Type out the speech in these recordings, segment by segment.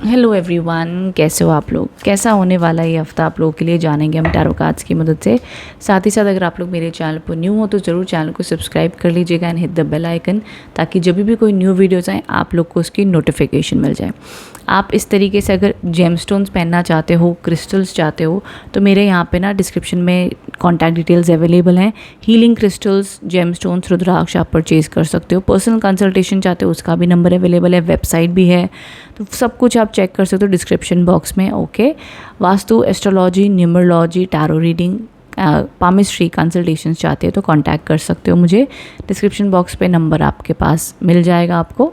Hello everyone, कैसे हो आप लोग। कैसा होने वाला है ये हफ्ता आप लोगों के लिए जानेंगे हम टैरो कार्ड्स की मदद से। साथ ही साथ अगर आप लोग मेरे चैनल पर न्यू हो तो ज़रूर चैनल को सब्सक्राइब कर लीजिएगा and hit the bell icon, ताकि जब भी कोई न्यू वीडियोज़ आए आप लोग को उसकी नोटिफिकेशन मिल जाए। आप इस तरीके से अगर जेमस्टोन्स पहनना चाहते हो, क्रिस्टल्स चाहते हो, तो मेरे यहाँ पे ना डिस्क्रिप्शन में कॉन्टैक्ट डिटेल्स अवेलेबल हैं। हीलिंग क्रिस्टल्स, जेमस्टोन्स, रुद्राक्ष आप परचेज़ कर सकते हो। पर्सनल कंसल्टेशन चाहते हो उसका भी नंबर अवेलेबल है, वेबसाइट भी है, तो सब कुछ आप चेक कर सकते हो डिस्क्रिप्शन बॉक्स में। Okay, vastu, astrology, numerology, tarot reading, palmistry consultation चाहते हो तो कांटेक्ट कर सकते हो मुझे। डिस्क्रिप्शन बॉक्स पे नंबर आपके पास मिल जाएगा आपको।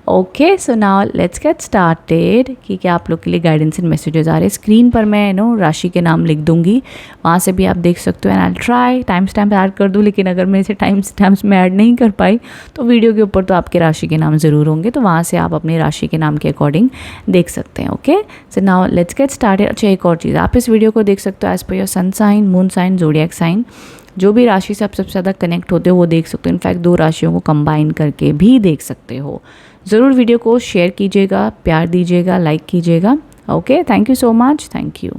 Okay, so now let's get started कि क्या आप लोग के लिए गाइडेंस एंड मैसेजेस आ रहे हैं। स्क्रीन पर मैं राशि के नाम लिख दूंगी, वहाँ से भी आप देख सकते हो। And I try time stamp add कर दूँ, लेकिन अगर मेरे से टाइम स्टैम्प्स में ऐड नहीं कर पाई तो वीडियो के ऊपर तो आपके राशि के नाम ज़रूर होंगे, तो वहाँ से आप अपनी राशि के नाम के अकॉर्डिंग देख सकते हैं। Okay, so now let's get started. अच्छा, एक और चीज़, आप इस वीडियो को देख सकते हो as per your sun sign, moon sign, zodiac sign. जो भी राशि से आप सबसे ज़्यादा कनेक्ट होते हो वो देख सकते हो। इनफैक्ट 2 राशियों को कंबाइन करके भी देख सकते हो। ज़रूर वीडियो को शेयर कीजिएगा, प्यार दीजिएगा, लाइक कीजिएगा। Okay, thank you so much, thank you.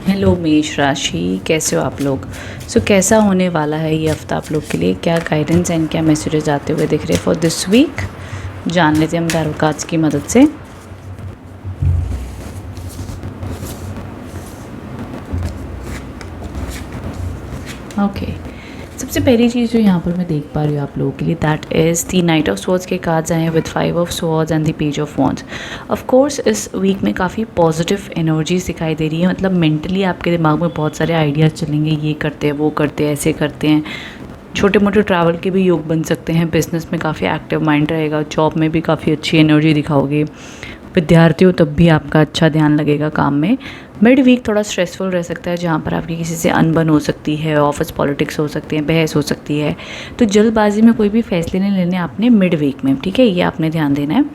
Hello मेष राशि, कैसे हो आप लोग। सो कैसा होने वाला है ये हफ्ता आप लोग के लिए, क्या गाइडेंस एंड क्या मैसेजेस आते हुए दिख रहे हैं फॉर दिस वीक, जान लेते हैं हम टैरो कार्ड्स की मदद से। ओके, सबसे पहली चीज़ जो यहाँ पर मैं देख पा रही हूँ आप लोगों के लिए, that is the night of swords के कार्ड्स आए हैं with 5 of swords and the page of wands. Of course इस वीक में काफ़ी पॉजिटिव एनर्जीज दिखाई दे रही है। मतलब मेंटली आपके दिमाग में बहुत सारे आइडियाज़ चलेंगे, ये करते हैं, वो करते हैं, ऐसे करते हैं। छोटे मोटे ट्रैवल के भी योग बन सकते हैं। बिजनेस में काफ़ी एक्टिव माइंड रहेगा। जॉब में भी काफ़ी अच्छी एनर्जी दिखाओगे। विद्यार्थी हो तब भी आपका अच्छा ध्यान लगेगा काम में। मिड वीक थोड़ा स्ट्रेसफुल रह सकता है, जहाँ पर आपकी किसी से अनबन हो सकती है, ऑफिस पॉलिटिक्स हो सकती है, बहस हो सकती है। तो जल्दबाजी में कोई भी फैसले नहीं लेने आपने मिड वीक में, ठीक है, ये आपने ध्यान देना है।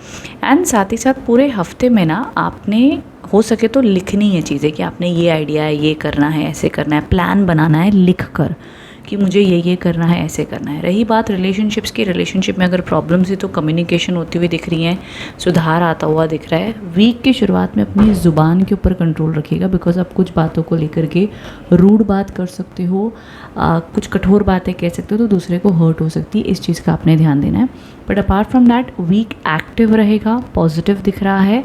एंड साथ ही साथ पूरे हफ्ते में ना आपने हो सके तो लिखनी है चीज़ें कि आपने ये आइडिया है, ये करना है, ऐसे करना है, प्लान बनाना है लिख कर कि मुझे ये करना है, ऐसे करना है। रही बात रिलेशनशिप्स की, रिलेशनशिप में अगर प्रॉब्लम्स है तो कम्युनिकेशन होती हुई दिख रही है, सुधार आता हुआ दिख रहा है। वीक की शुरुआत में अपनी ज़ुबान के ऊपर कंट्रोल रखिएगा, बिकॉज आप कुछ बातों को लेकर के रूड बात कर सकते हो, कुछ कठोर बातें कह सकते हो तो दूसरे को हर्ट हो सकती है। इस चीज़ का आपने ध्यान देना है। But apart from that week active रहेगा, पॉजिटिव दिख रहा है,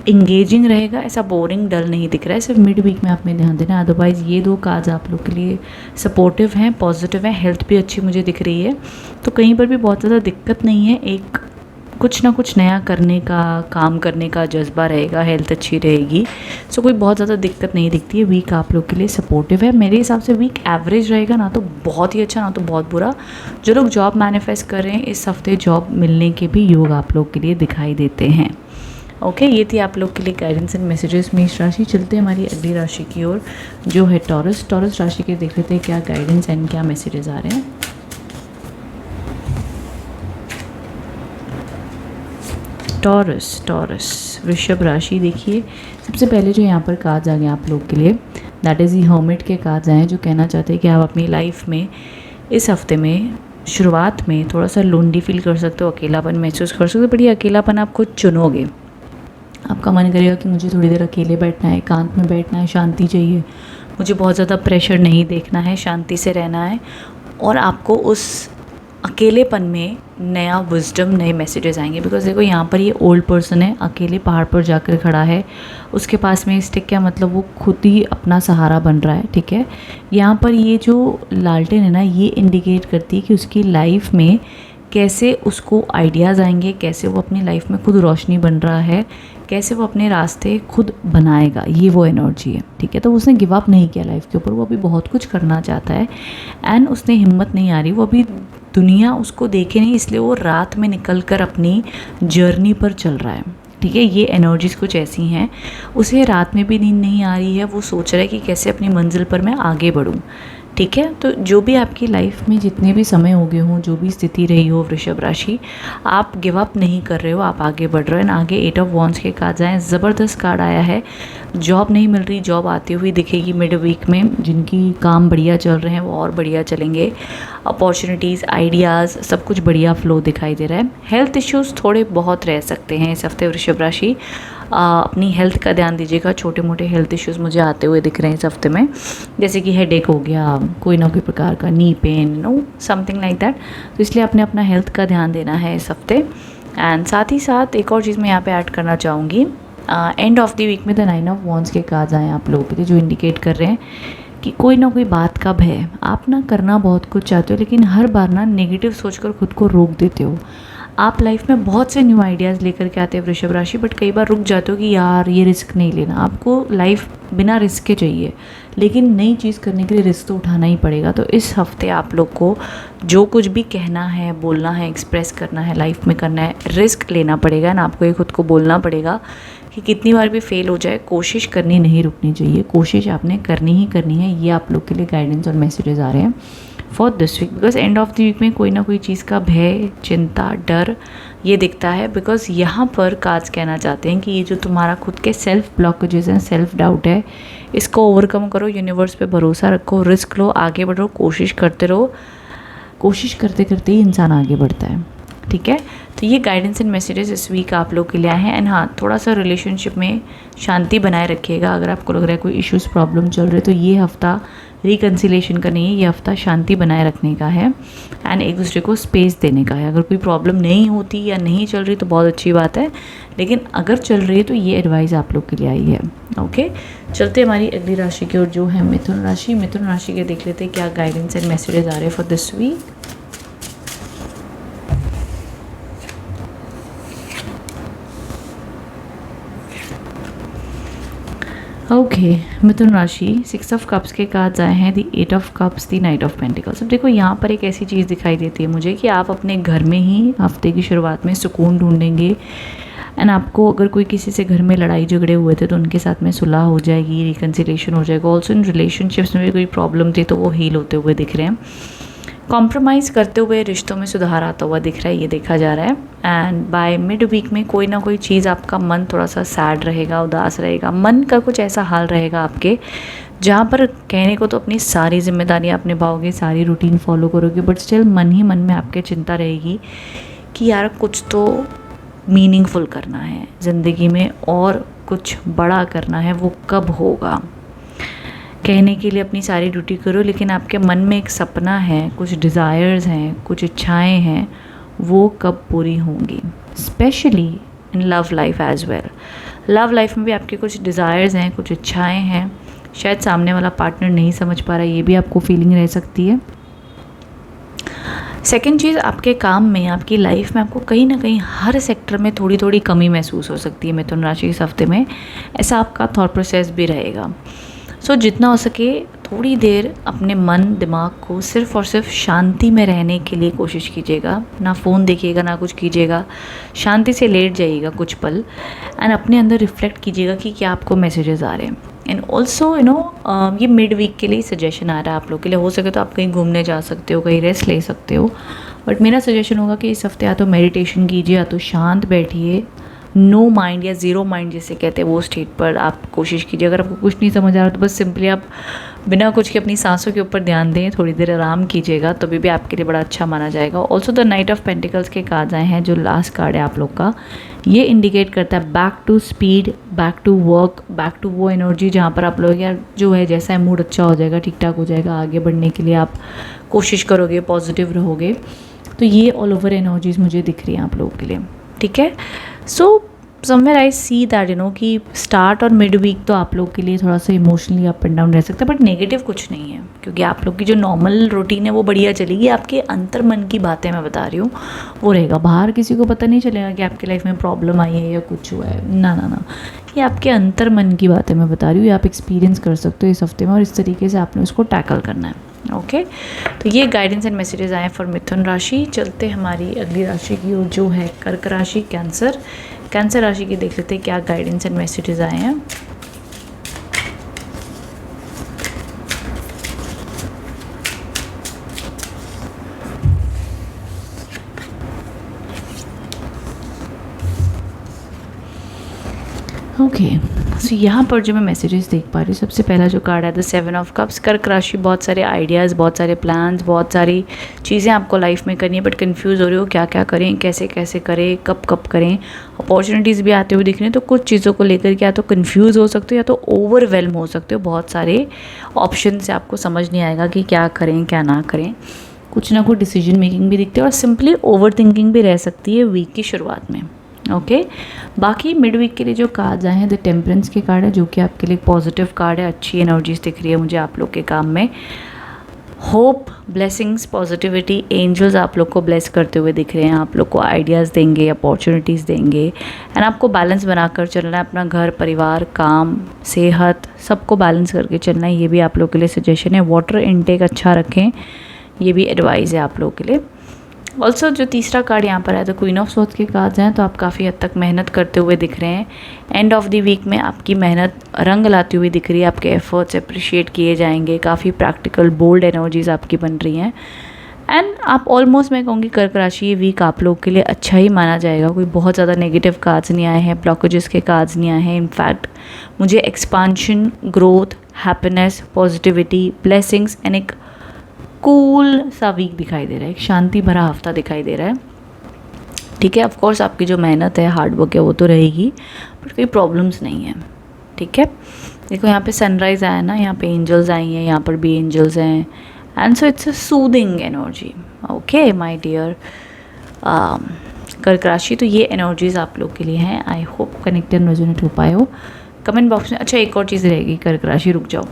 इंगेजिंग रहेगा, ऐसा बोरिंग डल नहीं दिख रहा है। सिर्फ मिड वीक में आपने ध्यान देना है। अदरवाइज़ ये 2 कार्ड्स आप लोग के लिए सपोर्टिव हैं, पॉजिटिव हैं। हेल्थ भी अच्छी मुझे दिख रही है, तो कहीं पर भी बहुत ज़्यादा दिक्कत नहीं है। एक कुछ ना कुछ नया करने का, काम करने का जज्बा रहेगा, हेल्थ अच्छी रहेगी। सो कोई बहुत ज़्यादा दिक्कत नहीं दिखती है। वीक आप लोग के लिए सपोर्टिव है। मेरे हिसाब से वीक एवरेज रहेगा, ना तो बहुत ही अच्छा ना तो बहुत बुरा। जो लोग जॉब मैनिफेस्ट कर रहे हैं इस हफ्ते जॉब मिलने के भी योग आप लोग के लिए दिखाई देते हैं। ओके, ये थी आप लोग के लिए गाइडेंस एंड मैसेजेस मेष राशि। चलते हैं हमारी अगली राशि की ओर जो है टॉरस। टॉरस राशि के देख लेते हैं क्या गाइडेंस एंड क्या मैसेजेस आ रहे हैं। टॉरस वृषभ राशि। देखिए, सबसे पहले जो यहाँ पर कार्ड्स आ गए आप लोग के लिए, दैट इज़ दी हर्मिट के कार्ड्स आए हैं, जो कहना चाहते हैं कि आप अपनी लाइफ में इस हफ्ते में शुरुआत में थोड़ा सा लोनली फील कर सकते हो, अकेलापन महसूस कर सकते हो। बट ये अकेलापन आप खुद चुनोगे। आपका मन करेगा कि मुझे थोड़ी देर अकेले बैठना है, एकांत में बैठना है, शांति चाहिए, मुझे बहुत ज़्यादा प्रेशर नहीं देखना है, शांति से रहना है। और आपको उस अकेलेपन में नया विजडम, नए मैसेजेस आएंगे। बिकॉज देखो यहाँ पर ये ओल्ड पर्सन है, अकेले पहाड़ पर जाकर खड़ा है, उसके पास में स्टिक, क्या मतलब वो खुद ही अपना सहारा बन रहा है, ठीक है। यहाँ पर ये जो लालटेन है ना, ये इंडिकेट करती है कि उसकी लाइफ में कैसे उसको आइडियाज़ आएंगे, कैसे वो अपनी लाइफ में खुद रोशनी बन रहा है, कैसे वो अपने रास्ते खुद बनाएगा, ये वो एनर्जी है, ठीक है। तो उसने गिव अप नहीं किया लाइफ के ऊपर, वो अभी बहुत कुछ करना चाहता है एंड उसने हिम्मत नहीं आ रही, वो अभी दुनिया उसको देखे नहीं, इसलिए वो रात में निकल कर अपनी जर्नी पर चल रहा है, ठीक है। ये एनर्जीज़ कुछ ऐसी हैं, उसे रात में भी नींद नहीं आ रही है, वो सोच रहा है कि कैसे अपनी मंजिल पर मैं आगे बढ़ूँ, ठीक है। तो जो भी आपकी लाइफ में जितने भी समय हो गए हों, जो भी स्थिति रही हो वृषभ राशि, आप गिव अप नहीं कर रहे हो, आप आगे बढ़ रहे हो। आगे 8 ऑफ वॉन्ड्स के कार्ड आए, ज़बरदस्त कार्ड आया है जॉब नहीं मिल रही, जॉब आती हुई दिखेगी मिड वीक में। जिनकी काम बढ़िया चल रहे हैं वो और बढ़िया चलेंगे। अपॉर्चुनिटीज़, आइडियाज़, सब कुछ बढ़िया फ्लो दिखाई दे रहा है। हेल्थ इश्यूज़ थोड़े बहुत रह सकते हैं इस हफ्ते वृषभ राशि। अपनी हेल्थ का ध्यान दीजिएगा। छोटे मोटे हेल्थ इश्यूज़ मुझे आते हुए दिख रहे हैं इस हफ्ते में, जैसे कि हेडेक हो गया, कोई ना कोई प्रकार का knee pain, know something like that. तो इसलिए अपने अपना हेल्थ का ध्यान देना है इस हफ्ते। एंड साथ ही साथ एक और चीज़ मैं यहाँ पे ऐड करना चाहूँगी। एंड ऑफ द वीक में द 9 ऑफ वॉन्ड्स के कार्ड्स आए आप लोगों के लिए, जो इंडिकेट कर रहे हैं कि कोई ना कोई बात का भय। आप ना करना बहुत कुछ चाहते हो, लेकिन हर बार ना नेगेटिव सोचकर खुद को रोक देते हो। आप लाइफ में बहुत से न्यू आइडियाज़ लेकर के आते हैं वृषभ राशि, बट कई बार रुक जाते हो कि यार ये रिस्क नहीं लेना। आपको लाइफ बिना रिस्क के चाहिए, लेकिन नई चीज़ करने के लिए रिस्क तो उठाना ही पड़ेगा। तो इस हफ्ते आप लोग को जो कुछ भी कहना है, बोलना है, एक्सप्रेस करना है, लाइफ में करना है, रिस्क लेना पड़ेगा। ना आपको ये खुद को बोलना पड़ेगा कि कितनी बार भी फेल हो जाए, कोशिश करनी नहीं रुकनी चाहिए। कोशिश आपने करनी ही करनी है। ये आप लोग के लिए गाइडेंस और मैसेजेस आ रहे हैं for this week. Because end of the week में कोई ना कोई चीज़ का भय, चिंता, डर ये दिखता है। बिकॉज यहाँ पर कार्ड्स कहना चाहते हैं कि ये जो तुम्हारा खुद के सेल्फ ब्लॉकेजेस हैं, सेल्फ डाउट है, इसको ओवरकम करो, यूनिवर्स पे भरोसा रखो, रिस्क लो, आगे बढ़ो, कोशिश करते रहो। कोशिश करते करते ही इंसान आगे बढ़ता है। ठीक है, तो ये गाइडेंस एंड मैसेजेस इस वीक आप लोग के लिए आए हैं। एंड हाँ, थोड़ा सा रिलेशनशिप में शांति बनाए रखिएगा। अगर आपको लग रहा है कोई इश्यूज़, प्रॉब्लम चल रहे हैं, तो ये हफ्ता रिकन्सिलेशन का नहीं है, ये हफ्ता शांति बनाए रखने का है एंड एक दूसरे को स्पेस देने का है। अगर कोई प्रॉब्लम नहीं होती या नहीं चल रही तो बहुत अच्छी बात है, लेकिन अगर चल रही है तो ये एडवाइस आप लोग के लिए आई है। ओके, चलते हमारी अगली राशि की ओर, जो है मिथुन राशि। मिथुन राशि के देख लेते हैं क्या गाइडेंस एंड मैसेजेस आ रहे हैं फॉर दिस वीक। ओके, मिथुन राशि, 6 ऑफ कप्स के कार्ड्स आए हैं, the 8 of cups, the night of pentacles. अब देखो यहाँ पर एक ऐसी चीज़ दिखाई देती है मुझे कि आप अपने घर में ही हफ्ते की शुरुआत में सुकून ढूंढेंगे। एंड आपको अगर कोई किसी से घर में लड़ाई झगड़े हुए थे तो उनके साथ में सुलह हो जाएगी, रिकन्सिलेशन हो जाएगा। ऑल्सो इन रिलेशनशिप्स में भी कोई प्रॉब्लम थी तो वो हील होते हुए दिख रहे हैं। कॉम्प्रोमाइज़ करते हुए रिश्तों में सुधार आता हुआ दिख रहा है, ये देखा जा रहा है। एंड बाय मिड वीक में कोई ना कोई चीज़, आपका मन थोड़ा सा सैड रहेगा, उदास रहेगा, मन का कुछ ऐसा हाल रहेगा आपके, जहाँ पर कहने को तो अपनी सारी जिम्मेदारियाँ आप निभाओगे, सारी रूटीन फॉलो करोगे, बट स्टिल मन ही मन में आपके चिंता रहेगी कि यार कुछ तो मीनिंगफुल करना है ज़िंदगी में और कुछ बड़ा करना है, वो कब होगा। कहने के लिए अपनी सारी ड्यूटी करो, लेकिन आपके मन में एक सपना है, कुछ डिज़ायर्स हैं, कुछ इच्छाएं हैं, वो कब पूरी होंगी। Specially in love life as well. Love life में भी आपके कुछ डिज़ायर्स हैं, कुछ इच्छाएं हैं। शायद सामने वाला पार्टनर नहीं समझ पा रहा, ये भी आपको फीलिंग रह सकती है। सेकेंड चीज़, आपके काम में, आपकी लाइफ में आपको कहीं ना कहीं हर सेक्टर में थोड़ी थोड़ी कमी महसूस हो सकती है मिथुन राशि इस हफ्ते में। ऐसा आपका थॉट प्रोसेस भी रहेगा। सो जितना हो सके थोड़ी देर अपने मन दिमाग को सिर्फ़ और सिर्फ शांति में रहने के लिए कोशिश कीजिएगा। ना फ़ोन देखिएगा, ना कुछ कीजिएगा, शांति से लेट जाइएगा कुछ पल एंड अपने अंदर रिफ्लेक्ट कीजिएगा कि क्या आपको मैसेजेस आ रहे हैं। एंड ऑल्सो ये मिड वीक के लिए सजेशन आ रहा है आप लोग के लिए। हो सके तो आप कहीं घूमने जा सकते हो, कहीं रेस्ट ले सकते हो, बट मेरा सजेशन होगा कि इस हफ्ते या तो मेडिटेशन कीजिए, या तो शांत बैठिए, नो माइंड या ज़ीरो माइंड जिसे कहते हैं वो स्टेट पर आप कोशिश कीजिए। अगर आपको कुछ नहीं समझ आ रहा तो बस सिंपली आप बिना कुछ के अपनी सांसों के ऊपर ध्यान दें, थोड़ी देर आराम कीजिएगा, तो भी आपके लिए बड़ा अच्छा माना जाएगा। Also the night of pentacles के कार्ड्स आए हैं, जो लास्ट कार्ड है आप लोग का, ये इंडिकेट करता है back to speed, back to work, back to वो एनर्जी जहाँ पर आप लोग यार जो है जैसा है मूड अच्छा हो जाएगा, ठीक ठाक हो जाएगा, आगे बढ़ने के लिए आप कोशिश करोगे, पॉजिटिव रहोगे। तो ये ऑल ओवर एनर्जीज मुझे दिख रही हैं आप लोगों के लिए। ठीक है, so somewhere I see that कि स्टार्ट और मिड वीक तो आप लोग के लिए थोड़ा सा इमोशनली अप एंड डाउन रह सकता है, बट नेगेटिव कुछ नहीं है, क्योंकि आप लोग की जो नॉर्मल रूटीन है वो बढ़िया चलेगी। आपके अंतर मन की बातें मैं बता रही हूँ वो रहेगा, बाहर किसी को पता नहीं चलेगा कि आपकी लाइफ में प्रॉब्लम आई है या कुछ हुआ है, ना ना ना, ये आपके अंतर मन की बातें मैं बता रही हूँ, ये आप एक्सपीरियंस कर सकते हो इस हफ्ते में, और इस तरीके से आपने उसको टैकल करना है। ओके, तो ये गाइडेंस एंड मैसेजेस आए फॉर मिथुन राशि। चलते हमारी अगली राशि की ओर, जो है कर्क राशि, कैंसर। कैंसर राशि के देख लेते हैं क्या गाइडेंस एंड मैसेजेस आए हैं। ओके, सो यहाँ पर जो मैं मैसेजेस देख पा रही हूँ, सबसे पहला जो कार्ड है द 7 ऑफ कप्स। कर्क राशि, बहुत सारे आइडियाज़, बहुत सारे प्लान्स, बहुत सारी चीज़ें आपको लाइफ में करनी है, बट कंफ्यूज हो रही हो क्या क्या करें, कैसे कैसे करें, कब कब करें। अपॉर्चुनिटीज़ भी आते हुए दिख रही हैं, तो कुछ चीज़ों को लेकर के या तो कन्फ्यूज़ हो सकते हो या तो ओवरवेलम हो सकते हो। बहुत सारे ऑप्शन से आपको समझ नहीं आएगा कि क्या करें क्या ना करें। कुछ ना कुछ डिसीजन मेकिंग भी दिखती है और सिंपली ओवर थिंकिंग भी रह सकती है वीक की शुरुआत में। ओके बाकी मिड वीक के लिए जो कार्ड्स आए हैं द टेम्परेंस के कार्ड है, जो कि आपके लिए पॉजिटिव कार्ड है। अच्छी एनर्जीज दिख रही है मुझे आप लोग के काम में। होप, ब्लेसिंग्स, पॉजिटिविटी, एंजल्स आप लोग को ब्लेस करते हुए दिख रहे हैं। आप लोग को आइडियाज़ देंगे, अपॉर्चुनिटीज़ देंगे एंड आपको बैलेंस बनाकर चलना है। अपना घर, परिवार, काम, सेहत, सबको बैलेंस करके चलना है। ये भी आप लोग के लिए सजेशन है। वाटर इनटेक अच्छा रखें, ये भी एडवाइस है आप लोगों के लिए। ऑल्सो जो तीसरा कार्ड यहाँ पर है तो क्वीन ऑफ सोर्ड्स के कार्ड्स हैं, तो आप काफ़ी हद तक मेहनत करते हुए दिख रहे हैं। एंड ऑफ द वीक में आपकी मेहनत रंग लाती हुई दिख रही है। आपके एफर्ट्स अप्रिशिएट किए जाएंगे। काफ़ी प्रैक्टिकल बोल्ड एनर्जीज आपकी बन रही हैं एंड आप ऑलमोस्ट, मैं कहूँगी कर्क राशि, ये वीक आप लोग के लिए अच्छा ही माना जाएगा। कोई बहुत ज़्यादा नेगेटिव कार्ड्स नहीं आए हैं, ब्लॉकेजेस के कार्ड्स नहीं आए हैं। इनफैक्ट मुझे expansion, growth, happiness, positivity, blessings and एक कूल सा वीक दिखाई दे रहा है। एक शांति भरा हफ्ता दिखाई दे रहा है। ठीक है, ऑफ कोर्स आपकी जो मेहनत है, हार्ड वर्क है, वो तो रहेगी, बट कोई प्रॉब्लम्स नहीं है। ठीक है, देखो यहाँ पे सनराइज़ आया ना, यहाँ पे एंजल्स आई हैं, यहाँ पर भी एंजल्स हैं and so it's a soothing energy. Okay my dear कर्क राशि, तो ये एनर्जीज आप लोग के लिए हैं। आई होप कनेक्टेड रेजोनेट हो पाए हो। कमेंट बॉक्स में अच्छा एक और चीज़ रहेगी कर्क राशि, रुक जाओ।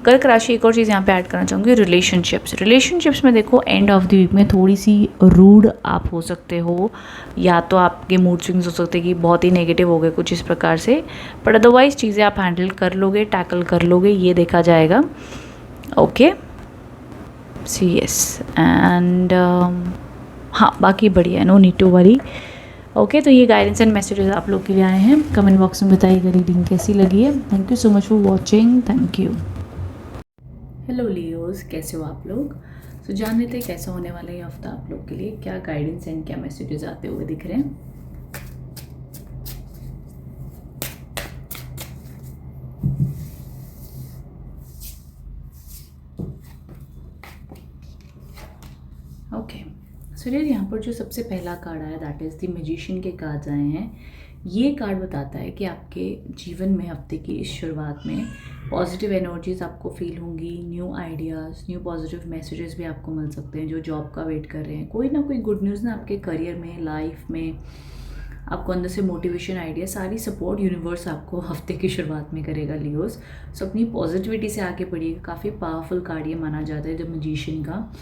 कर्क राशि एक और चीज़ यहाँ पे ऐड करना चाहूँगी, रिलेशनशिप्स में देखो एंड ऑफ द वीक में थोड़ी सी रूड आप हो सकते हो, या तो आपके मूड स्विंग्स हो सकते हैं कि बहुत ही नेगेटिव हो गए कुछ इस प्रकार से, बट अदरवाइज चीज़ें आप हैंडल कर लोगे, टैकल कर लोगे, ये देखा जाएगा। ओके सी यस एंड हाँ बाकी बढ़िया, no need to worry. Okay तो ये गाइडेंस एंड मैसेजेस आप लोग के लिए आए हैं। कमेंट बॉक्स में बताइएगा रीडिंग कैसी लगी है। Thank you so much for watching, thank you. Hello Leos, कैसे हो आप लोग? तो जान लेते हैं कैसा होने वाला है ये हफ्ता आप लोग के लिए, क्या गाइडेंस एंड क्या मैसेजेस आते हुए दिख रहे हैं। ओके सो यहाँ पर जो सबसे पहला कार्ड आया दैट इज़ द मैजिशियन के कार्ड्स आए हैं। ये कार्ड बताता है कि आपके जीवन में हफ्ते की इस शुरुआत में पॉजिटिव एनर्जीज आपको फील होंगी, new ideas, new positive messages भी आपको मिल सकते हैं। जो जॉब का वेट कर रहे हैं, कोई ना कोई गुड न्यूज़ ना आपके करियर में, लाइफ में, आपको अंदर से मोटिवेशन, आइडिया, सारी सपोर्ट यूनिवर्स आपको हफ्ते की शुरुआत में करेगा लियोस। सो अपनी पॉजिटिविटी से आगे बढ़िएगा। काफ़ी पावरफुल कार्ड ये माना जाता है द मैजिशियन का।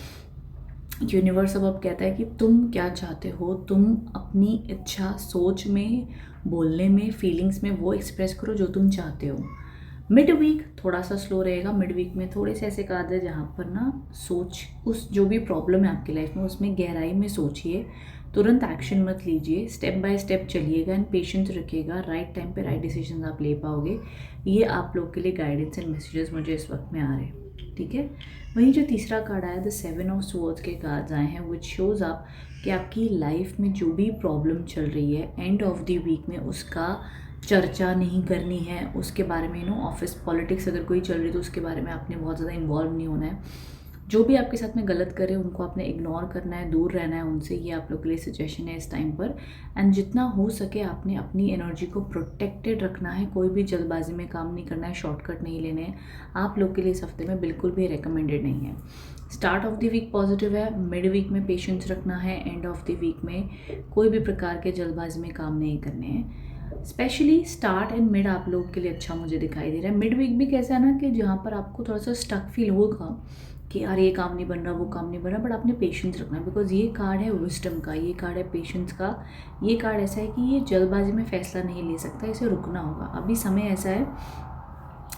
यूनिवर्स अब कहता है कि तुम क्या चाहते हो, तुम अपनी इच्छा, सोच में, बोलने में, फीलिंग्स में वो एक्सप्रेस करो जो तुम चाहते हो। मिड वीक थोड़ा सा स्लो रहेगा। मिड वीक में थोड़े से ऐसे कार्ड है जहाँ पर ना सोच, उस जो भी प्रॉब्लम है आपकी लाइफ में उसमें गहराई में सोचिए, तुरंत एक्शन मत लीजिए, स्टेप बाय स्टेप चलिएगा एंड पेशेंस रखिएगा। राइट टाइम पे राइट डिसीजन आप ले पाओगे। ये आप लोग के लिए गाइडेंस एंड मैसेजेस मुझे इस वक्त में आ रहे हैं। ठीक है, वहीं जो तीसरा कार्ड आया द 7 ऑफ स्वॉर्ड्स के कार्ड्स आए हैं विच शोज आप कि आपकी लाइफ में जो भी प्रॉब्लम चल रही है एंड ऑफ द वीक में उसका चर्चा नहीं करनी है, उसके बारे में ऑफिस पॉलिटिक्स अगर कोई चल रही है तो उसके बारे में आपने बहुत ज़्यादा इन्वॉल्व नहीं होना है। जो भी आपके साथ में गलत करे उनको आपने इग्नोर करना है, दूर रहना है उनसे। ये आप लोग के लिए सजेशन है इस टाइम पर। एंड जितना हो सके आपने अपनी एनर्जी को प्रोटेक्टेड रखना है। कोई भी जल्दबाजी में काम नहीं करना है, शॉर्टकट नहीं लेने हैं। आप लोग के लिए इस हफ्ते में बिल्कुल भी रिकमेंडेड नहीं है। Start of the week positive है, मिड वीक में पेशेंस रखना है, एंड ऑफ द वीक में कोई भी प्रकार के जल्दबाजी में काम नहीं करने हैं। स्पेशली स्टार्ट एंड मिड आप लोग के लिए अच्छा मुझे दिखाई दे रहा है। मिड वीक भी कैसा है ना कि जहाँ पर आपको थोड़ा सा स्टक फील होगा कि यार ये काम नहीं बन रहा, वो काम नहीं बन रहा, बट आपने पेशेंस रखना है। बिकॉज ये कार्ड है विजडम का, ये कार्ड है पेशेंस का। ये कार्ड ऐसा है कि ये जल्दबाजी में फैसला नहीं ले सकता, इसे रुकना होगा। अभी समय ऐसा है,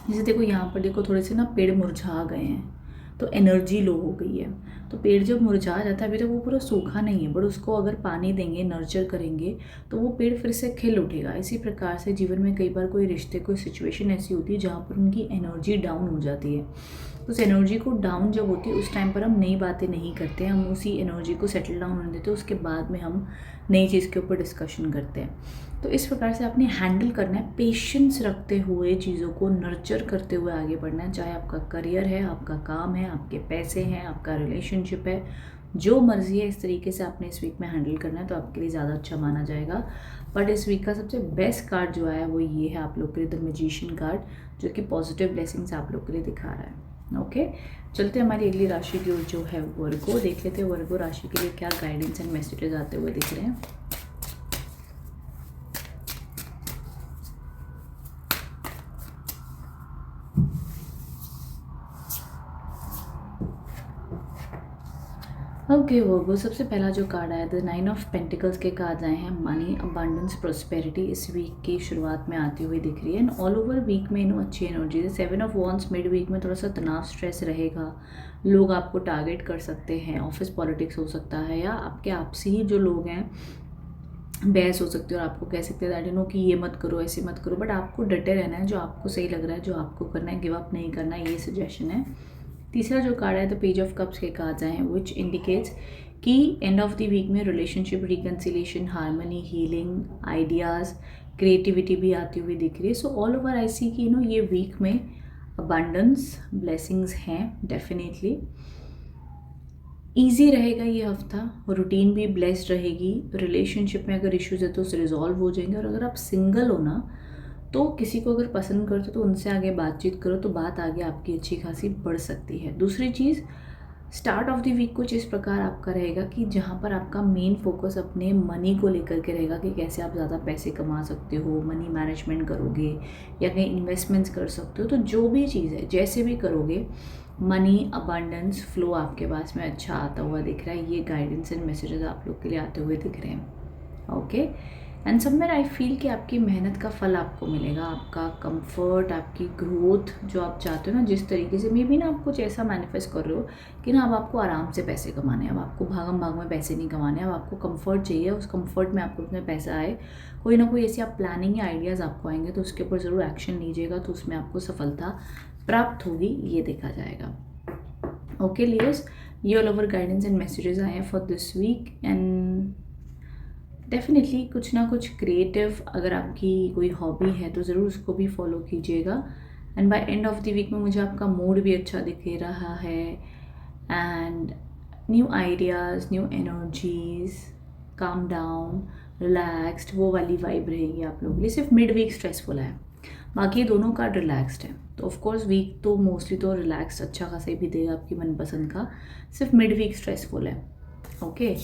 जैसे देखो यहाँ पर देखो थोड़े से ना पेड़ मुरझा गए हैं तो एनर्जी लो हो गई है। तो पेड़ जब मुरझा जाता है, अभी तक वो पूरा सूखा नहीं है, बट उसको अगर पानी देंगे, नर्चर करेंगे तो वो पेड़ फिर से खिल उठेगा। इसी प्रकार से जीवन में कई बार कोई रिश्ते, कोई सिचुएशन ऐसी होती है जहाँ पर उनकी एनर्जी डाउन हो जाती है। उस एनर्जी को डाउन जब होती है उस टाइम पर हम नई बातें नहीं करते, हम उसी एनर्जी को सेटल डाउन होने देते हैं, उसके बाद में हम नई चीज़ के ऊपर डिस्कशन करते हैं। तो इस प्रकार से आपने हैंडल करना है, पेशेंस रखते हुए चीज़ों को नर्चर करते हुए आगे बढ़ना है। चाहे आपका करियर है, आपका काम है, आपके पैसे हैं, आपका रिलेशनशिप है, जो मर्जी है, इस तरीके से आपने इस वीक में हैंडल करना है तो आपके लिए ज़्यादा अच्छा माना जाएगा। बट इस वीक का सबसे बेस्ट कार्ड जो आया है वो ये है आप लोग के लिए, द मैजिशियन कार्ड, जो कि पॉजिटिव ब्लेसिंग्स आप लोग के लिए दिखा रहा है। ओके, चलते हैं हमारी अगली राशि की ओर जो है वर्गो, देख लेते हैं वर्गो राशि के लिए क्या गाइडेंस एंड मैसेजेस आते हुए दिख रहे हैं। ओके वर्गो, सबसे पहला जो कार्ड आया द 9 ऑफ पेंटिकल्स के कार्ड आए हैं, मनी, अबंडेंस, प्रोस्पेरिटी इस वीक की शुरुआत में आती हुई दिख रही है। एंड ऑल ओवर वीक में इन्हों अच्छी एनर्जी है। 7 ऑफ वॉन्ड्स मिड वीक में थोड़ा सा तनाव, स्ट्रेस रहेगा, लोग आपको टारगेट कर सकते हैं, ऑफिस पॉलिटिक्स हो सकता है, या आपके आपसी ही जो लोग हैं बहस हो सकती है और आपको कह सकते हैं दैट यू नो कि ये मत करो, ऐसे मत करो, बट आपको डटे रहना है, जो आपको सही लग रहा है, जो आपको करना है, गिव अप नहीं करना, ये सजेशन है। तीसरा जो कार्ड है द पेज ऑफ कप्स के कार्ड्स आए हैं विच इंडिकेट्स कि एंड ऑफ द वीक में relationship, reconciliation, harmony, healing, ideas, creativity भी आती हुई दिख रही है। सो ऑल ओवर आई सी कि यू नो ये वीक में अबंडेंस, ब्लेसिंग्स हैं डेफिनेटली। ईजी रहेगा ये हफ्ता, रूटीन भी ब्लेस्ड रहेगी, रिलेशनशिप में अगर इश्यूज है तो उसे रिजॉल्व हो जाएंगे, और अगर आप सिंगल हो ना तो किसी को अगर पसंद करते हो तो उनसे आगे बातचीत करो, तो बात आगे आपकी अच्छी खासी बढ़ सकती है। दूसरी चीज़, स्टार्ट ऑफ द वीक कुछ इस प्रकार आपका रहेगा कि जहाँ पर आपका मेन फोकस अपने मनी को लेकर के रहेगा कि कैसे आप ज़्यादा पैसे कमा सकते हो, मनी मैनेजमेंट करोगे या कहीं इन्वेस्टमेंट्स कर सकते हो। तो जो भी चीज़ है जैसे भी करोगे, मनी अबंडेंस फ्लो आपके पास में अच्छा आता हुआ दिख रहा है। ये गाइडेंस एंड मैसेजेस आप लोग के लिए आते हुए दिख रहे हैं। Okay, and somewhere I feel कि आपकी मेहनत का फल आपको मिलेगा, आपका कंफर्ट, आपकी ग्रोथ जो आप चाहते हो ना, जिस तरीके से मे बी ना आप कुछ ऐसा मैनिफेस्ट कर रहे हो कि ना अब आपको आराम से पैसे कमाने हैं, अब आपको भागम भाग में पैसे नहीं कमाने, अब आपको कंफर्ट चाहिए, उस कंफर्ट में आपको अपने पैसा आए, कोई ना कोई ऐसी आप प्लानिंग या आइडियाज़ आपको आएंगे तो उसके ऊपर ज़रूर एक्शन लीजिएगा, तो उसमें आपको सफलता प्राप्त होगी, ये देखा जाएगा। ओके लियोस, ये all over guidance and messages आए हैं for this week. And definitely कुछ ना कुछ क्रिएटिव, अगर आपकी कोई हॉबी है तो ज़रूर उसको भी फॉलो कीजिएगा। And by end of the week में मुझे आपका मूड भी अच्छा दिख रहा है, and new ideas, new energies, calm down, relaxed, वो वाली वाइब रहेगी आप लोगों के लिए। सिर्फ मिड वीक स्ट्रेसफुल है, बाकी दोनों कार्ड रिलैक्स्ड है, तो ऑफ कोर्स वीक तो मोस्टली तो रिलैक्स अच्छा खासा ही भी देगा आपकी मनपसंद का, सिर्फ मिड वीक स्ट्रेसफुल है। ओके,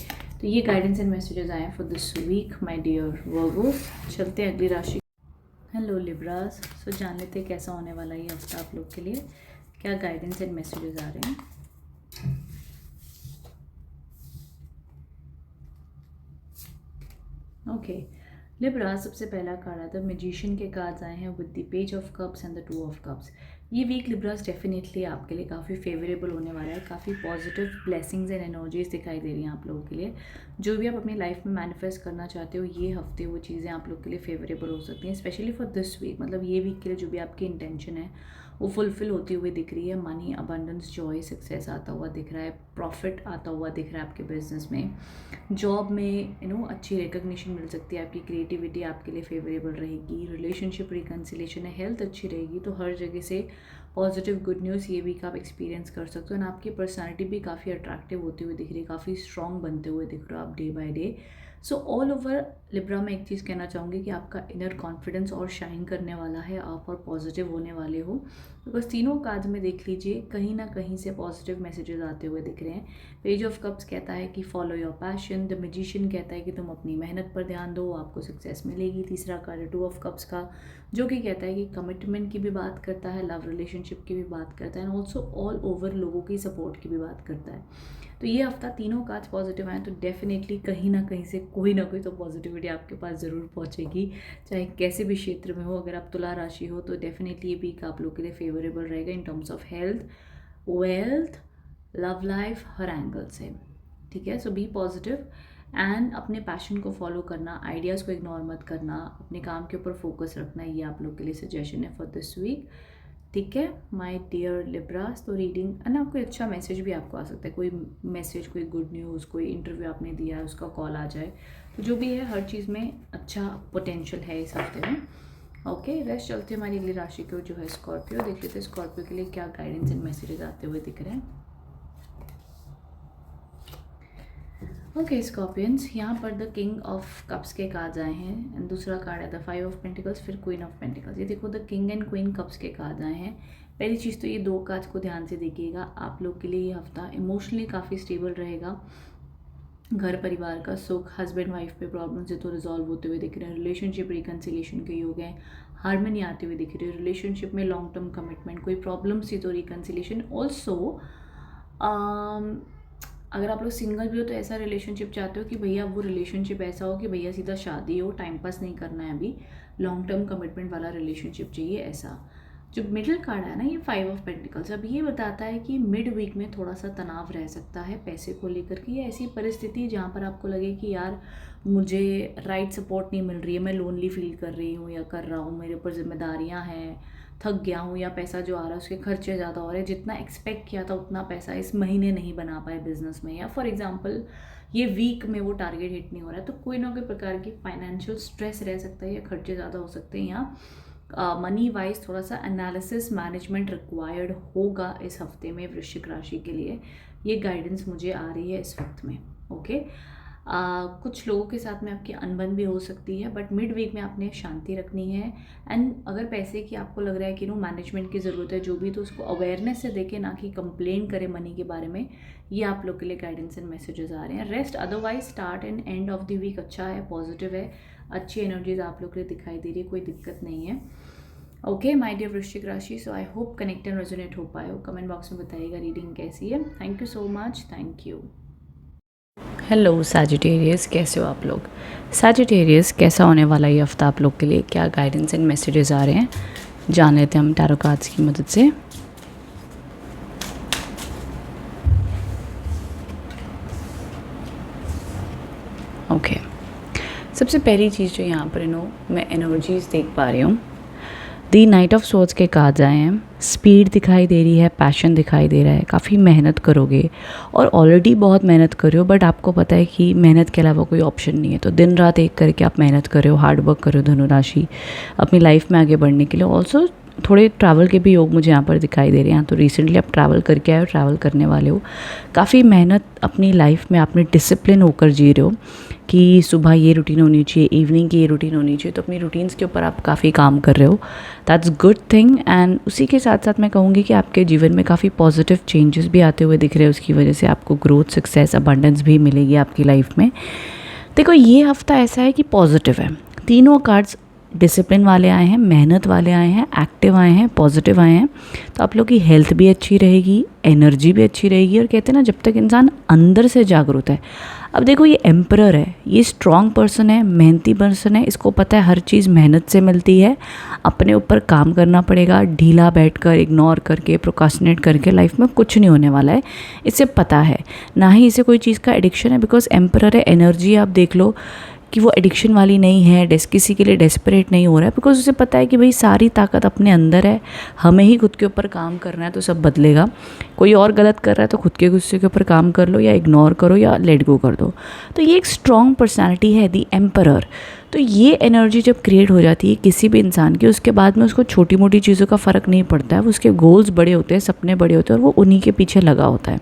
तो ये गाइडेंस एंड मैसेजेस आए हैं for this week my dear Virgos. चलते हैं अगली राशि। हेलो लिब्रास, सो जान लेते हैं कैसा होने वाला ये हफ्ता आप लोग के लिए, क्या गाइडेंस एंड मैसेजेस आ रहे हैं। ओके लिब्रा, सबसे पहला कार्ड आता है मैजिशियन के कार्ड्स आए हैं with the page of cups and the 2 of cups. ये वीक लिब्रास डेफिनेटली आपके लिए काफ़ी फेवरेबल होने वाला है, काफ़ी पॉजिटिव ब्लेसिंग्स एंड एनर्जीज दिखाई दे रही हैं आप लोगों के लिए। जो भी आप अपनी लाइफ में मैनिफेस्ट करना चाहते हो ये हफ्ते वो चीज़ें आप लोग के लिए फेवरेबल हो सकती हैं, स्पेशली फॉर दिस वीक। मतलब ये वीक के लिए जो भी आपकी इंटेंशन है वो फुलफिल होती हुई दिख रही है। मनी, अबंडेंस, जॉय, सक्सेस आता हुआ दिख रहा है, प्रॉफिट आता हुआ दिख रहा है आपके बिजनेस में, जॉब में यू नो अच्छी रिकग्निशन मिल सकती है, आपकी क्रिएटिविटी आपके लिए फेवरेबल रहेगी, रिलेशनशिप रिकन्सिलेशन है, हेल्थ अच्छी रहेगी, तो हर जगह से पॉजिटिव गुड न्यूज़ ये वीक आप एक्सपीरियंस कर सकते हो। एंड आपकी पर्सनैलिटी भी काफ़ी अट्रैक्टिव होती हुई दिख रही है, काफ़ी स्ट्रॉन्ग बनते हुए दिख रहे हो आप day by day. So all over Libra में एक चीज़ कहना चाहूँगी कि आपका इनर कॉन्फिडेंस और शाइन करने वाला है, आप और पॉजिटिव होने वाले हो, बिकॉज तीनों कार्ड में देख लीजिए कहीं ना कहीं से पॉजिटिव मैसेजेस आते हुए दिख रहे हैं। पेज ऑफ कप्स कहता है कि follow your passion, the magician कहता है कि तुम अपनी मेहनत पर ध्यान दो, आपको सक्सेस मिलेगी। तीसरा कार्ड है 2 ऑफ कप्स का, जो कि कहता है कि कमिटमेंट की भी बात करता है, लव रिलेशनशिप की भी बात करता है, एंड ऑल्सो ऑल ओवर लोगों की सपोर्ट की भी बात करता है। तो ये हफ्ता तीनों कार्ड्स पॉजिटिव आए तो डेफिनेटली कहीं ना कहीं से कोई ना कोई तो पॉजिटिविटी आपके पास ज़रूर पहुंचेगी, चाहे कैसे भी क्षेत्र में हो। अगर आप तुला राशि हो तो डेफिनेटली ये वीक आप लोग के लिए फेवरेबल रहेगा in terms of health, wealth, love life, her angle से। ठीक है, सो बी पॉजिटिव एंड अपने पैशन को फॉलो करना, आइडियाज़ को इग्नोर मत करना, अपने काम के ऊपर फोकस रखना, ये आप लोग के लिए सजेशन है फॉर दिस वीक। ठीक है माय डियर लिब्रास। तो रीडिंग है ना, कोई अच्छा मैसेज भी आपको आ सकता है, कोई मैसेज, कोई गुड न्यूज़, कोई इंटरव्यू आपने दिया है उसका कॉल आ जाए, तो जो भी है हर चीज़ में अच्छा पोटेंशियल है इस हफ्ते में। ओके रेस्ट चलते हैं हमारी अगली राशि को जो है स्कॉर्पियो। देख लेते हैं स्कॉर्पियो के लिए क्या गाइडेंस एंड मैसेजेस आते हुए दिख रहे हैं। ओके स्कॉर्पियंस, यहाँ पर द किंग ऑफ कप्स के कार्ड्स आए हैं एंड दूसरा कार्ड है द 5 ऑफ पेंटिकल्स, फिर क्वीन ऑफ पेंटिकल्स। ये देखो the king and queen cups के कार्ड्स आए हैं। पहली चीज़ तो ये दो कार्ड्स को ध्यान से देखिएगा। आप लोग के लिए ये हफ्ता इमोशनली काफ़ी स्टेबल रहेगा। घर परिवार का सुख, हस्बैंड वाइफ पे प्रॉब्लम से तो रिजॉल्व होते हुए दिख रहे हैं। रिलेशनशिप रिकन्सिलेशन के योग हैं, हार्मनी आते हुए दिख रही है। रिलेशनशिप में लॉन्ग टर्म कमिटमेंट, कोई प्रॉब्लम सी तो रिकन्सिलेशन। ऑल्सो अगर आप लोग सिंगल भी हो तो ऐसा रिलेशनशिप चाहते हो कि भैया वो रिलेशनशिप ऐसा हो कि भैया सीधा शादी हो, टाइम पास नहीं करना है, अभी लॉन्ग टर्म कमिटमेंट वाला रिलेशनशिप चाहिए ऐसा। जो मिडिल कार्ड है ना ये 5 ऑफ पेंटिकल्स, अब ये बताता है कि मिड वीक में थोड़ा सा तनाव रह सकता है पैसे को लेकर के, या ऐसी परिस्थिति जहाँ पर आपको लगे कि यार मुझे राइट सपोर्ट नहीं मिल रही है, मैं लोनली फील कर रही हूँ या कर रहा हूँ, मेरे ऊपर जिम्मेदारियाँ हैं, थक गया हूँ, या पैसा जो आ रहा है उसके खर्चे ज़्यादा हो रहे हैं, जितना एक्सपेक्ट किया था उतना पैसा इस महीने नहीं बना पाए बिजनेस में, या फॉर एग्जांपल ये वीक में वो टारगेट हिट नहीं हो रहा है, तो कोई ना कोई प्रकार की फाइनेंशियल स्ट्रेस रह सकता है या खर्चे ज़्यादा हो सकते हैं, या मनी वाइज थोड़ा सा एनालिसिस मैनेजमेंट रिक्वायर्ड होगा इस हफ्ते में वृश्चिक राशि के लिए। ये गाइडेंस मुझे आ रही है इस वक्त में। ओके कुछ लोगों के साथ में आपकी अनबन भी हो सकती है, बट मिड वीक में आपने शांति रखनी है। एंड अगर पैसे की आपको लग रहा है कि नो मैनेजमेंट की ज़रूरत है जो भी, तो उसको अवेयरनेस से देखें, ना कि कंप्लेन करें मनी के बारे में। ये आप लोग के लिए गाइडेंस एंड मैसेजेस आ रहे हैं। Rest otherwise start and end of the week अच्छा है, पॉजिटिव है, अच्छी एनर्जीज आप लोग के लिए दिखाई दे रही है, कोई दिक्कत नहीं है। ओके माय डियर वृश्चिक राशि, so I hope connect and resonate हो पाए हो। कमेंट बॉक्स में बताइएगा रीडिंग कैसी है। Thank you so much, thank you. Hello Sagittarius, कैसे हो आप लोग। सैजिटेरियस, कैसा होने वाला ये हफ्ता आप लोग के लिए, क्या गाइडेंस एंड मैसेजेस आ रहे हैं, जान लेते हैं हम टैरो कार्ड्स की मदद से। ओके सबसे पहली चीज़ जो यहाँ पर मैं एनर्जीज देख पा रही हूँ, दी नाइट ऑफ सोर्ड्स के कार्ड्स आए हैं। स्पीड दिखाई दे रही है, पैशन दिखाई दे रहा है, काफ़ी मेहनत करोगे और ऑलरेडी बहुत मेहनत कर रहे हो, बट आपको पता है कि मेहनत के अलावा कोई ऑप्शन नहीं है, तो दिन रात एक करके आप मेहनत कर रहे हो, हार्ड वर्क कर रहे हो धनु राशि अपनी लाइफ में आगे बढ़ने के लिए। ऑल्सो थोड़े ट्रैवल के भी योग मुझे यहाँ पर दिखाई दे रहे हैं, तो रिसेंटली आप ट्रैवल करके आए हो, ट्रैवल करने वाले हो, काफ़ी मेहनत अपनी लाइफ में आपने डिसिप्लिन होकर जी रहे हो कि सुबह ये रूटीन होनी चाहिए, इवनिंग की ये रूटीन होनी चाहिए, तो अपनी रूटीन्स के ऊपर आप काफ़ी काम कर रहे हो, दैट्स गुड थिंग। एंड उसी के साथ साथ मैं कहूँगी कि आपके जीवन में काफ़ी पॉजिटिव चेंजेस भी आते हुए दिख रहे हैं, उसकी वजह से आपको ग्रोथ, सक्सेस, अबंडेंस भी मिलेगी आपकी लाइफ में। देखो ये हफ्ता ऐसा है कि पॉजिटिव है, तीनों कार्ड्स डिसिप्लिन वाले आए हैं, मेहनत वाले आए हैं, एक्टिव आए हैं, पॉजिटिव आए हैं, तो आप लोग की हेल्थ भी अच्छी रहेगी, एनर्जी भी अच्छी रहेगी, और कहते हैं ना जब तक इंसान अंदर से जागरूक है। अब देखो ये एम्परर है, ये स्ट्रॉन्ग पर्सन है, मेहनती पर्सन है, इसको पता है हर चीज़ मेहनत से मिलती है, अपने ऊपर काम करना पड़ेगा, ढीला बैठकर, इग्नोर करके, प्रोकास्टिनेट करके लाइफ में कुछ नहीं होने वाला है, इसे पता है। ना ही इसे कोई चीज़ का एडिक्शन है, बिकॉज एम्परर है, एनर्जी आप देख लो कि वो एडिक्शन वाली नहीं है, किसी के लिए डेस्परेट नहीं हो रहा है, बिकॉज उसे पता है कि भाई सारी ताकत अपने अंदर है, हमें ही खुद के ऊपर काम करना है तो सब बदलेगा। कोई और गलत कर रहा है तो खुद के गुस्से के ऊपर काम कर लो, या इग्नोर करो, या लेट गो कर दो। तो ये एक स्ट्रॉन्ग पर्सनैलिटी है, दी एम्परर। तो ये एनर्जी जब क्रिएट हो जाती है किसी भी इंसान की, उसके बाद में उसको छोटी मोटी चीज़ों का फ़र्क नहीं पड़ता है, उसके गोल्स बड़े होते हैं, सपने बड़े होते हैं, और वो उन्हीं के पीछे लगा होता है।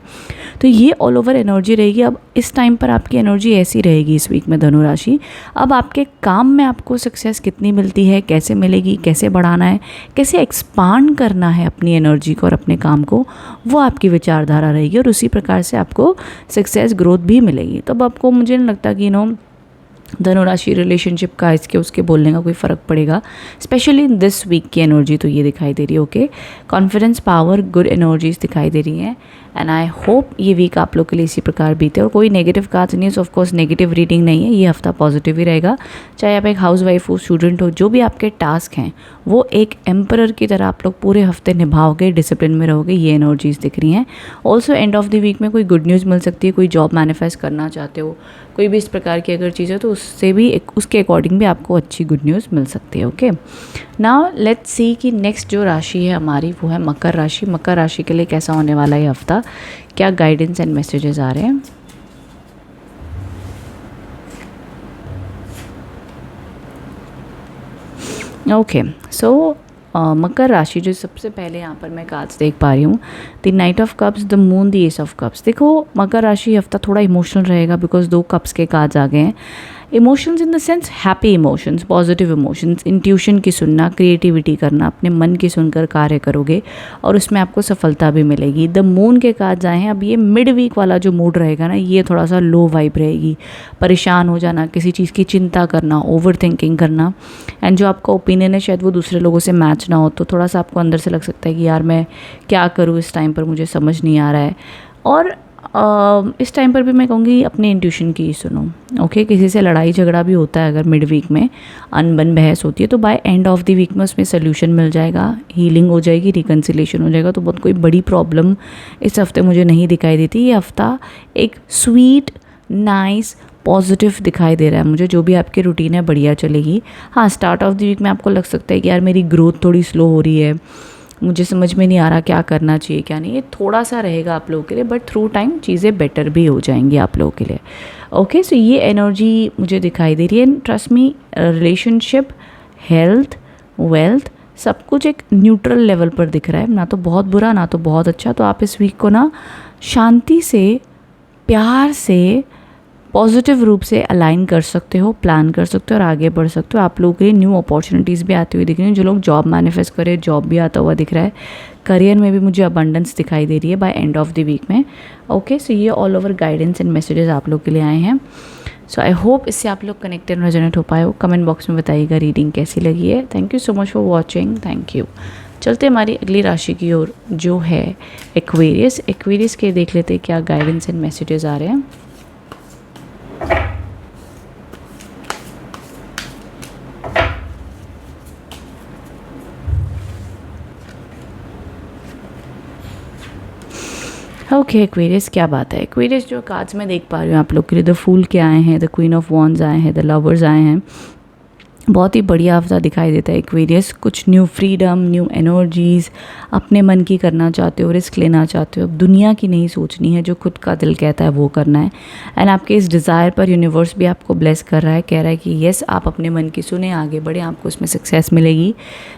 तो ये ऑल ओवर एनर्जी रहेगी। अब इस टाइम पर आपकी एनर्जी ऐसी रहेगी इस वीक में धनु राशि। अब आपके काम में आपको सक्सेस कितनी मिलती है, कैसे मिलेगी, कैसे बढ़ाना है, कैसे एक्सपांड करना है अपनी एनर्जी को और अपने काम को, वो आपकी विचारधारा रहेगी, और उसी प्रकार से आपको सक्सेस, ग्रोथ भी मिलेगी। तब आपको, मुझे नहीं लगता कि धनु राशि रिलेशनशिप का, इसके उसके बोलने का कोई फ़र्क पड़ेगा, स्पेशली इन दिस वीक की एनर्जी तो ये दिखाई दे रही है। Okay confidence, power, good energies दिखाई दे रही हैं। एंड आई होप ये वीक आप लोग के लिए इसी प्रकार बीते। और कोई नेगेटिव कार्ड्स नहीं है, सो ऑफकोर्स नेगेटिव रीडिंग नहीं है, ये हफ्ता पॉजिटिव ही रहेगा। चाहे आप एक हाउस वाइफ हो, स्टूडेंट हो, जो भी आपके टास्क हैं वो एक एम्परर की तरह आप लोग पूरे हफ्ते निभाओगे, डिसिप्लिन में रहोगे, ये एनर्जीज दिख रही हैं। Also end of the week में कोई गुड न्यूज़ मिल सकती है, कोई जॉब मैनिफेस्ट करना चाहते हो, कोई भी इस प्रकार की अगर चीज़ है तो उससे भी उसके अकॉर्डिंग भी आपको अच्छी गुड न्यूज़ मिल सकती है। ओके, नाउ लेट्स सी कि नेक्स्ट जो राशि है हमारी वो है मकर राशि। मकर राशि के लिए कैसा होने वाला है हफ्ता, क्या गाइडेंस एंड मैसेजेस आ रहे हैं। ओके, सो मकर राशि जो सबसे पहले यहाँ पर मैं कार्ड्स देख पा रही हूँ, the night of cups, the moon, the S of cups. देखो मकर राशि हफ्ता थोड़ा इमोशनल रहेगा बिकॉज 2 कप्स के कार्ड्स आ गए हैं। Emotions in the sense happy emotions, positive emotions, intuition की सुनना, क्रिएटिविटी करना, अपने मन की सुनकर कार्य करोगे और उसमें आपको सफलता भी मिलेगी। द मून के कार्ड्स आए हैं। अब ये मिड वीक वाला जो मूड रहेगा ना, ये थोड़ा सा लो वाइब रहेगी, परेशान हो जाना, किसी चीज़ की चिंता करना, ओवर थिंकिंग करना, एंड जो आपका ओपिनियन है शायद वो दूसरे लोगों से मैच ना हो, तो थोड़ा सा आपको अंदर से लग सकता है कि यार मैं क्या करूँ इस टाइम पर, मुझे समझ नहीं आ रहा है। और इस टाइम पर भी मैं कहूँगी अपने इंट्यूशन की ही सुनो। ओके, किसी से लड़ाई झगड़ा भी होता है अगर मिड वीक में, अनबन बहस होती है, तो by end of the week में उसमें सोल्यूशन मिल जाएगा, हीलिंग हो जाएगी, रिकन्सिलेशन हो जाएगा। तो बहुत कोई बड़ी प्रॉब्लम इस हफ्ते मुझे नहीं दिखाई देती। ये हफ्ता एक स्वीट, नाइस, पॉजिटिव दिखाई दे रहा है मुझे। जो भी आपकी रूटीन है बढ़िया चलेगी। हाँ, स्टार्ट ऑफ द वीक में आपको लग सकता है कि यार मेरी ग्रोथ थोड़ी स्लो हो रही है, मुझे समझ में नहीं आ रहा क्या करना चाहिए क्या नहीं, ये थोड़ा सा रहेगा आप लोगों के लिए, बट थ्रू टाइम चीज़ें बेटर भी हो जाएंगी आप लोगों के लिए। ओके, सो ये एनर्जी मुझे दिखाई दे रही है। Trust me, relationship, health, wealth, सब कुछ एक न्यूट्रल लेवल पर दिख रहा है, ना तो बहुत बुरा ना तो बहुत अच्छा। तो आप इस वीक को ना शांति से, प्यार से, पॉजिटिव रूप से अलाइन कर सकते हो, प्लान कर सकते हो और आगे बढ़ सकते हो। आप लोगों के लिए न्यू अपॉर्चुनिटीज़ भी आती हुई दिख रही हैं। जो लोग जॉब मैनिफेस्ट करे, जॉब भी आता हुआ दिख रहा है। करियर में भी मुझे अबंडेंस दिखाई दे रही है by end of the week में। ओके, सो ये all over guidance and messages आप लोग के लिए आए हैं। सो आई होप इससे आप लोग कनेक्टेड रेजोनेट हो पाए हो। कमेंट बॉक्स में बताइएगा रीडिंग कैसी लगी है। Thank you so much for watching, thank you. चलते हमारी अगली राशि की ओर जो है एक्वेरियस। एक्वेरियस के देख लेते हैं क्या गाइडेंस एंड मैसेजेस आ रहे हैं। ओके, एक्वेरियस क्या बात है। एक्वेरियस जो कार्ड्स मैं देख पा रही हूँ आप लोग के लिए, द फूल के आए हैं, द क्वीन ऑफ वॉन्ड्स आए हैं, द लवर्स आए हैं। बहुत ही बढ़िया हफ्ता दिखाई देता है एक्वेरियस। कुछ न्यू फ्रीडम, न्यू एनर्जीज़, अपने मन की करना चाहते हो, रिस्क लेना चाहते हो, अब दुनिया की नहीं सोचनी है, जो खुद का दिल कहता है वो करना है। एंड आपके इस डिज़ायर पर यूनिवर्स भी आपको ब्लेस कर रहा है, कह रहा है कि येस आप अपने मन की सुने, आगे बढ़े, आपको इसमें सक्सेस मिलेगी।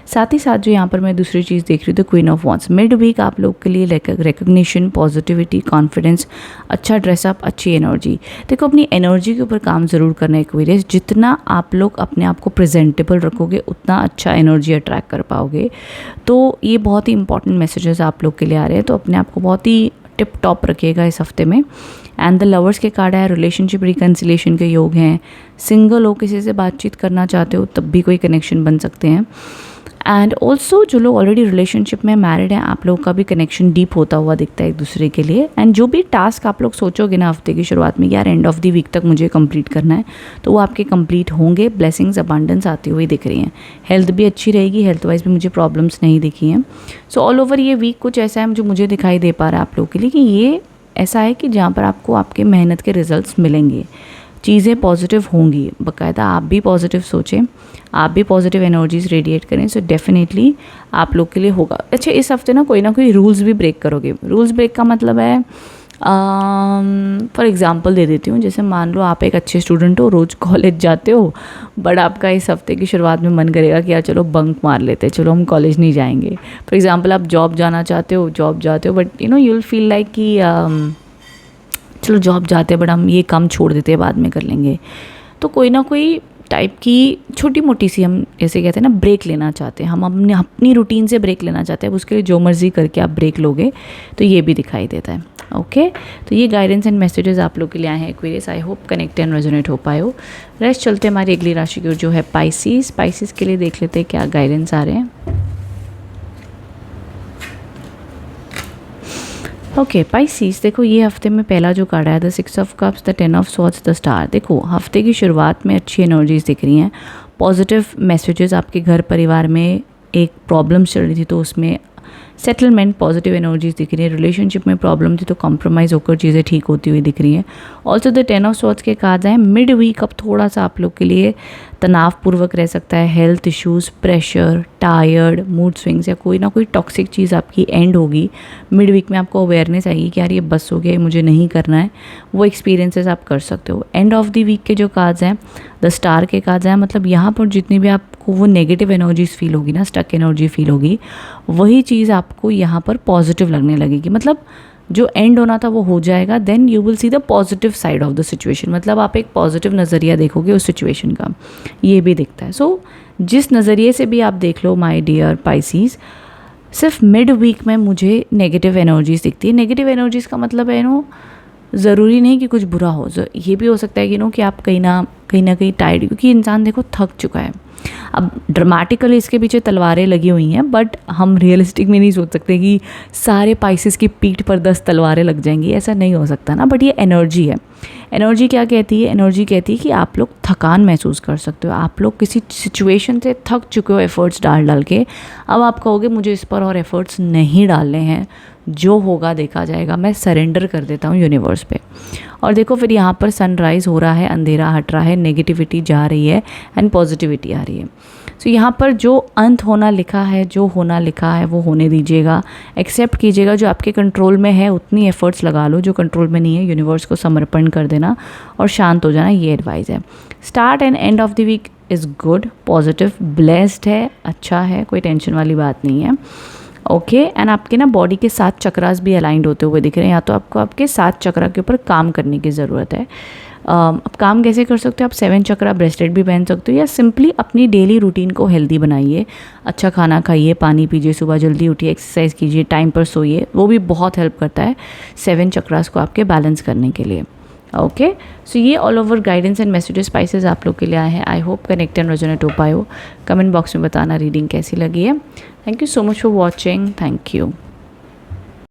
साथ ही साथ जो यहाँ पर मैं दूसरी चीज़ देख रही हूँ, the queen of wands. Mid week आप लोग के लिए रिकग्निशन, पॉजिटिविटी, कॉन्फिडेंस, अच्छा ड्रेसअप, अच्छी एनर्जी। देखो अपनी एनर्जी के ऊपर काम ज़रूर करना है एक्वेरियस। जितना आप लोग अपने आप को प्रेजेंटेबल रखोगे उतना अच्छा एनर्जी अट्रैक्ट कर पाओगे। तो ये बहुत ही इंपॉर्टेंट मैसेजेस आप लोग के लिए आ रहे हैं, तो अपने आप को बहुत ही टिप टॉप रखिएगा इस हफ्ते में। एंड द लवर्स के कार्ड है, रिलेशनशिप रिकन्सिलेशन के योग हैं। सिंगल हो, किसी से बातचीत करना चाहते हो तब भी कोई कनेक्शन बन सकते हैं। एंड ऑल्सो जो लोग ऑलरेडी रिलेशनशिप में मैरिड हैं, आप लोगों का भी कनेक्शन डीप होता हुआ दिखता है एक दूसरे के लिए। एंड जो भी टास्क आप लोग सोचोगे ना हफ्ते की शुरुआत में, यार एंड ऑफ द वीक तक मुझे कंप्लीट करना है, तो वो आपके कंप्लीट होंगे। ब्लेसिंग्स, अबांडेंस आती हुई दिख रही हैं। हेल्थ भी अच्छी रहेगी, हेल्थ वाइज भी मुझे प्रॉब्लम्स नहीं दिखी हैं। सो ऑल ओवर ये वीक कुछ ऐसा है जो मुझे दिखाई दे पा रहा है आप लोगों के लिए कि ये ऐसा है कि जहाँ पर आपको आपके मेहनत के रिजल्ट्स मिलेंगे, चीज़ें पॉजिटिव होंगी। बाकायदा आप भी पॉजिटिव सोचें, आप भी पॉजिटिव एनर्जीज रेडिएट करें, सो डेफिनेटली आप लोग के लिए होगा। अच्छा, इस हफ्ते ना कोई रूल्स भी ब्रेक करोगे। रूल्स ब्रेक का मतलब है, फॉर एग्जांपल दे देती हूँ, जैसे मान लो आप एक अच्छे स्टूडेंट हो, रोज़ कॉलेज जाते हो, बट आपका इस हफ्ते की शुरुआत में मन करेगा कि यार चलो बंक मार लेते हैं, चलो हम कॉलेज नहीं जाएंगे। फॉर एग्जांपल आप जॉब जाना चाहते हो, जॉब जाते हो, but you will feel like कि चलो जॉब जाते हैं बट हम ये काम छोड़ देते हैं, बाद में कर लेंगे। तो कोई ना कोई टाइप की छोटी मोटी सी, हम ऐसे कहते हैं ना, ब्रेक लेना चाहते हैं, हम अपनी रूटीन से ब्रेक लेना चाहते हैं। उसके लिए जो मर्ज़ी करके आप ब्रेक लोगे तो ये भी दिखाई देता है। ओके, तो ये गाइडेंस एंड मैसेजेस आप लोग के लिए आए हैं Aquarius. I hope connect and resonate हो पाए हो। रेस्ट चलते हमारी अगली राशि की जो है पाइसिस। पाइसिस के लिए देख लेते हैं क्या गाइडेंस आ रहे हैं। ओके पाइसिस, देखो ये हफ्ते में पहला जो कार्ड आया the 6 of cups, the 10 of swords, the star. देखो हफ्ते की शुरुआत में अच्छी एनर्जीज दिख रही हैं, पॉजिटिव मैसेजेस। आपके घर परिवार में एक प्रॉब्लम चल रही थी तो उसमें सेटलमेंट, पॉजिटिव एनर्जीज दिख रही है। रिलेशनशिप में प्रॉब्लम थी तो कॉम्प्रोमाइज़ होकर चीज़ें ठीक होती हुई दिख रही हैं। ऑल्सो द 10 ऑफ स्वॉर्ड्स के कार्ड्स हैं। मिड वीक अब थोड़ा सा आप लोग के लिए तनावपूर्वक रह सकता है। Health issues, pressure, tired, mood swings या कोई ना कोई टॉक्सिक चीज़ आपकी एंड होगी। मिड वीक में आपको अवेयरनेस आएगी कि यार ये बस हो गया, ये मुझे नहीं करना है। वो एक्सपीरियंसेस आप कर सकते हो। एंड ऑफ द वीक के जो कार्ड्स हैं, द स्टार के कार्ड्स हैं, मतलब यहाँ पर जितनी भी आपको वो नेगेटिव एनर्जीज फील होगी ना, स्टक एनर्जी फील होगी, वही चीज़ आपको यहाँ पर पॉजिटिव लगने लगेगी। मतलब जो एंड होना था वो हो जाएगा। Then you will see the positive side of the situation, मतलब आप एक पॉजिटिव नज़रिया देखोगे उस सिचुएशन का, ये भी दिखता है। सो जिस नज़रिए से भी आप देख लो माय डियर पाइसीज, सिर्फ मिड वीक में मुझे नेगेटिव एनर्जीज दिखती है। नेगेटिव एनर्जीज का मतलब है ज़रूरी नहीं कि कुछ बुरा हो, ये भी हो सकता है कि आप कहीं ना कहीं टायर्ड, क्योंकि इंसान देखो थक चुका है। अब ड्रामेटिकली इसके पीछे तलवारें लगी हुई हैं, बट हम रियलिस्टिक में नहीं सोच सकते कि सारे पाइसेस की पीठ पर 10 तलवारें लग जाएंगी, ऐसा नहीं हो सकता ना। बट ये एनर्जी है। एनर्जी क्या कहती है? एनर्जी कहती है कि आप लोग थकान महसूस कर सकते हो, आप लोग किसी सिचुएशन से थक चुके हो एफ़र्ट्स डाल के। अब आप कहोगे मुझे इस पर और एफ़र्ट्स नहीं डालने हैं, जो होगा देखा जाएगा, मैं सरेंडर कर देता हूँ यूनिवर्स पे। और देखो फिर यहाँ पर सनराइज़ हो रहा है, अंधेरा हट रहा है, नेगेटिविटी जा रही है एंड पॉजिटिविटी आ रही है। सो यहाँ पर जो अंत होना लिखा है, जो होना लिखा है वो होने दीजिएगा, एक्सेप्ट कीजिएगा। जो आपके कंट्रोल में है उतनी एफर्ट्स लगा लो, जो कंट्रोल में नहीं है यूनिवर्स को समर्पण कर देना और शांत हो जाना, ये एडवाइस है। Start and end of the week is good, positive, blessed है, अच्छा है, कोई टेंशन वाली बात नहीं है। ओके एंड आपके ना बॉडी के 7 चक्रास भी अलाइंड होते हुए दिख रहे हैं, या तो आपको आपके 7 चक्रा के ऊपर काम करने की ज़रूरत है। अब काम कैसे कर सकते हो आप? 7 चक्रा ब्रेसलेट भी पहन सकते हो, या सिंपली अपनी डेली रूटीन को हेल्दी बनाइए। अच्छा खाना खाइए, पानी पीजिए, सुबह जल्दी उठिए, एक्सरसाइज कीजिए, टाइम पर सोइए, वो भी बहुत हेल्प करता है 7 चक्रास को आपके बैलेंस करने के लिए। ओके सो ये all over guidance and messages spices आप लोग के लिए आए हैं। आई होप कनेक्ट एंड रेजोनेट हो पाए हो। कमेंट बॉक्स में बताना रीडिंग कैसी लगी है। Thank you so much for watching. Thank you.